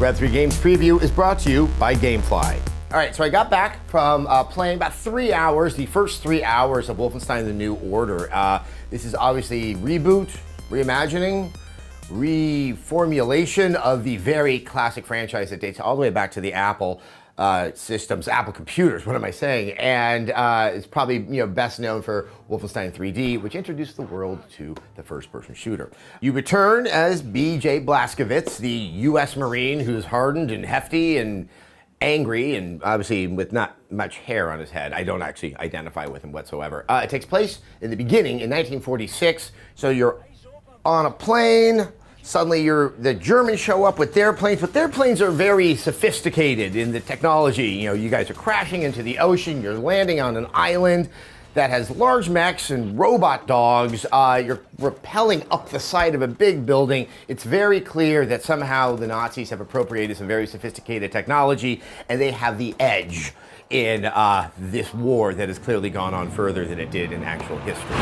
Red 3 Games Preview is brought to you by Gamefly. All right, so I got back from playing about 3 hours, the first 3 hours of Wolfenstein: The New Order. This is obviously reboot, reimagining, reformulation of the very classic franchise that dates all the way back to the Apple systems, Apple computers, what am I saying? And it's probably best known for Wolfenstein 3D, which introduced the world to the first-person shooter. You return as B.J. Blazkowicz, the U.S. Marine who's hardened and hefty and angry, and obviously with not much hair on his head. I don't actually identify with him whatsoever. It takes place in the beginning in 1946, so you're on a plane. Suddenly the Germans show up with their planes, but their planes are very sophisticated in the technology. You guys are crashing into the ocean, you're landing on an island that has large mechs and robot dogs. You're rappelling up the side of a big building. It's very clear that somehow the Nazis have appropriated some very sophisticated technology, and they have the edge in this war that has clearly gone on further than it did in actual history.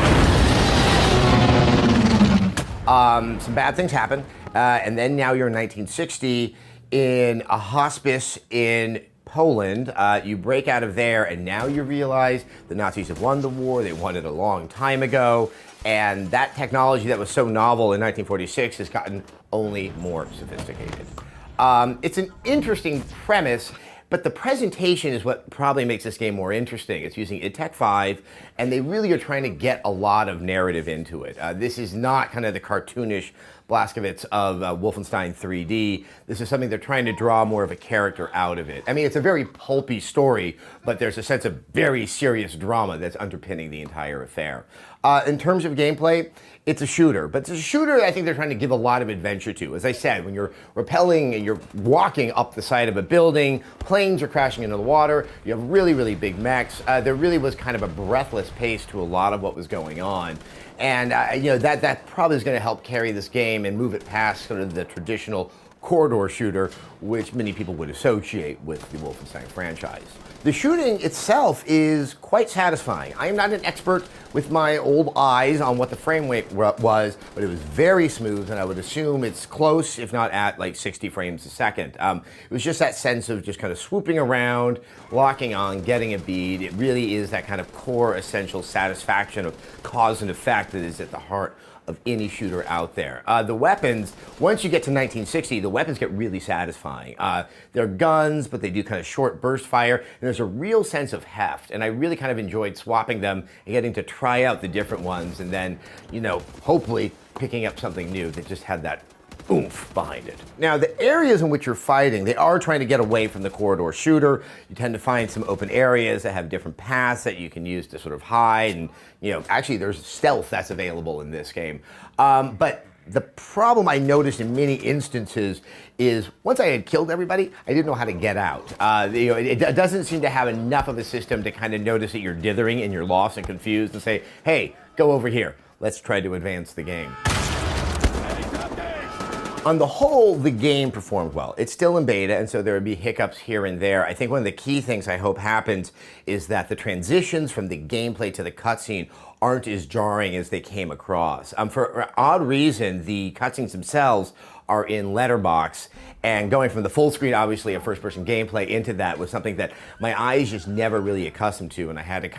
Some bad things happen, and then now you're in 1960 in a hospice in Poland. You break out of there, and now you realize the Nazis have won the war. They won it a long time ago, and that technology that was so novel in 1946 has gotten only more sophisticated. It's an interesting premise, but the presentation is what probably makes this game more interesting. It's using id Tech 5, and they really are trying to get a lot of narrative into it. This is not kind of the cartoonish Blazkowicz of Wolfenstein 3D. This is something they're trying to draw more of a character out of it. I mean, it's a very pulpy story, but there's a sense of very serious drama that's underpinning the entire affair. In terms of gameplay, it's a shooter, but it's a shooter I think they're trying to give a lot of adventure to. As I said, when you're rappelling and you're walking up the side of a building, planes are crashing into the water, you have really, really big mechs. There really was kind of a breathless pace to a lot of what was going on. And that probably is going to help carry this game and move it past sort of the traditional corridor shooter, which many people would associate with the Wolfenstein franchise. The shooting itself is quite satisfying. I am not an expert with my old eyes on what the frame rate was, but it was very smooth, and I would assume it's close, if not at like 60 frames a second. It was just that sense of just kind of swooping around, locking on, getting a bead. It really is that kind of core essential satisfaction of cause and effect that is at the heart of any shooter out there. The weapons, once you get to 1960, the weapons get really satisfying. They're guns, but they do kind of short burst fire, and there's a real sense of heft, and I really kind of enjoyed swapping them and getting to try out the different ones, and then, hopefully picking up something new that just had that oomph behind it. Now, the areas in which you're fighting, they are trying to get away from the corridor shooter. You tend to find some open areas that have different paths that you can use to sort of hide, and actually there's stealth that's available in this game. But the problem I noticed in many instances is once I had killed everybody, I didn't know how to get out. It doesn't seem to have enough of a system to kind of notice that you're dithering and you're lost and confused and say, hey, go over here. Let's try to advance the game. On the whole, the game performed well. It's still in beta, and so there would be hiccups here and there. I think one of the key things I hope happens is that the transitions from the gameplay to the cutscene aren't as jarring as they came across. For an odd reason, the cutscenes themselves are in letterbox, and going from the full screen, obviously a first-person gameplay, into that was something that my eyes just never really accustomed to, and I had it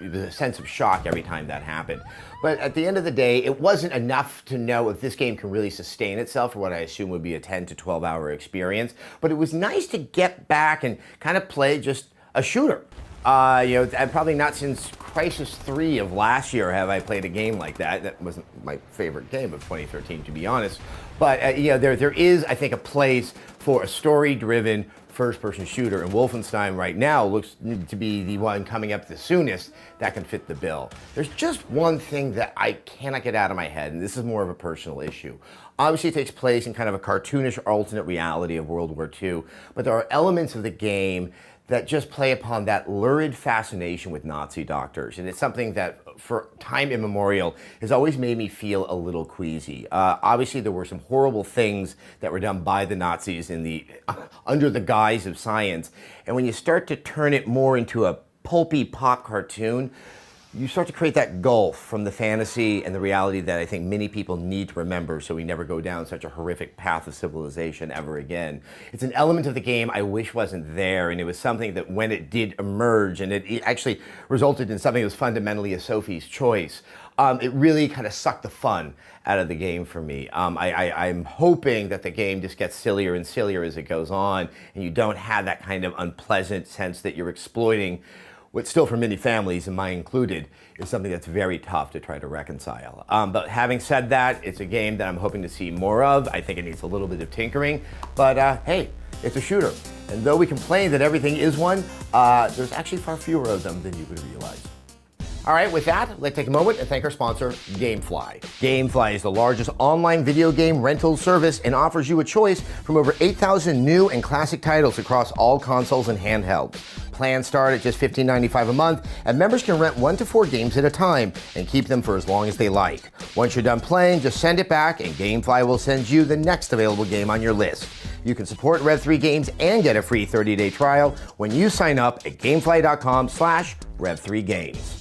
was a sense of shock every time that happened. But at the end of the day, it wasn't enough to know if this game can really sustain itself for what I assume would be a 10 to 12 hour experience, but it was nice to get back and kind of play just a shooter. Probably not since Crisis 3 of last year have I played a game like that. That wasn't my favorite game of 2013, to be honest. But there is, I think, a place for a story-driven first-person shooter, and Wolfenstein right now looks to be the one coming up the soonest that can fit the bill. There's just one thing that I cannot get out of my head, and this is more of a personal issue. Obviously, it takes place in kind of a cartoonish alternate reality of World War II, but there are elements of the game that just play upon that lurid fascination with Nazi doctors. And it's something that, for time immemorial, has always made me feel a little queasy. Obviously, there were some horrible things that were done by the Nazis under the guise of science. And when you start to turn it more into a pulpy pop cartoon, you start to create that gulf from the fantasy and the reality that I think many people need to remember so we never go down such a horrific path of civilization ever again. It's an element of the game I wish wasn't there, and it was something that when it did emerge, and it actually resulted in something that was fundamentally a Sophie's choice, it really kind of sucked the fun out of the game for me. I'm hoping that the game just gets sillier and sillier as it goes on, and you don't have that kind of unpleasant sense that you're exploiting what still for many families, and mine included, is something that's very tough to try to reconcile. But having said that, it's a game that I'm hoping to see more of. I think it needs a little bit of tinkering, but hey, it's a shooter. And though we complain that everything is one, there's actually far fewer of them than you would realize. All right, with that, let's take a moment and thank our sponsor, GameFly. GameFly is the largest online video game rental service and offers you a choice from over 8,000 new and classic titles across all consoles and handhelds. Plans start at just $15.95 a month, and members can rent 1 to 4 games at a time and keep them for as long as they like. Once you're done playing, just send it back, and GameFly will send you the next available game on your list. You can support Rev3 Games and get a free 30-day trial when you sign up at gamefly.com/Rev3Games.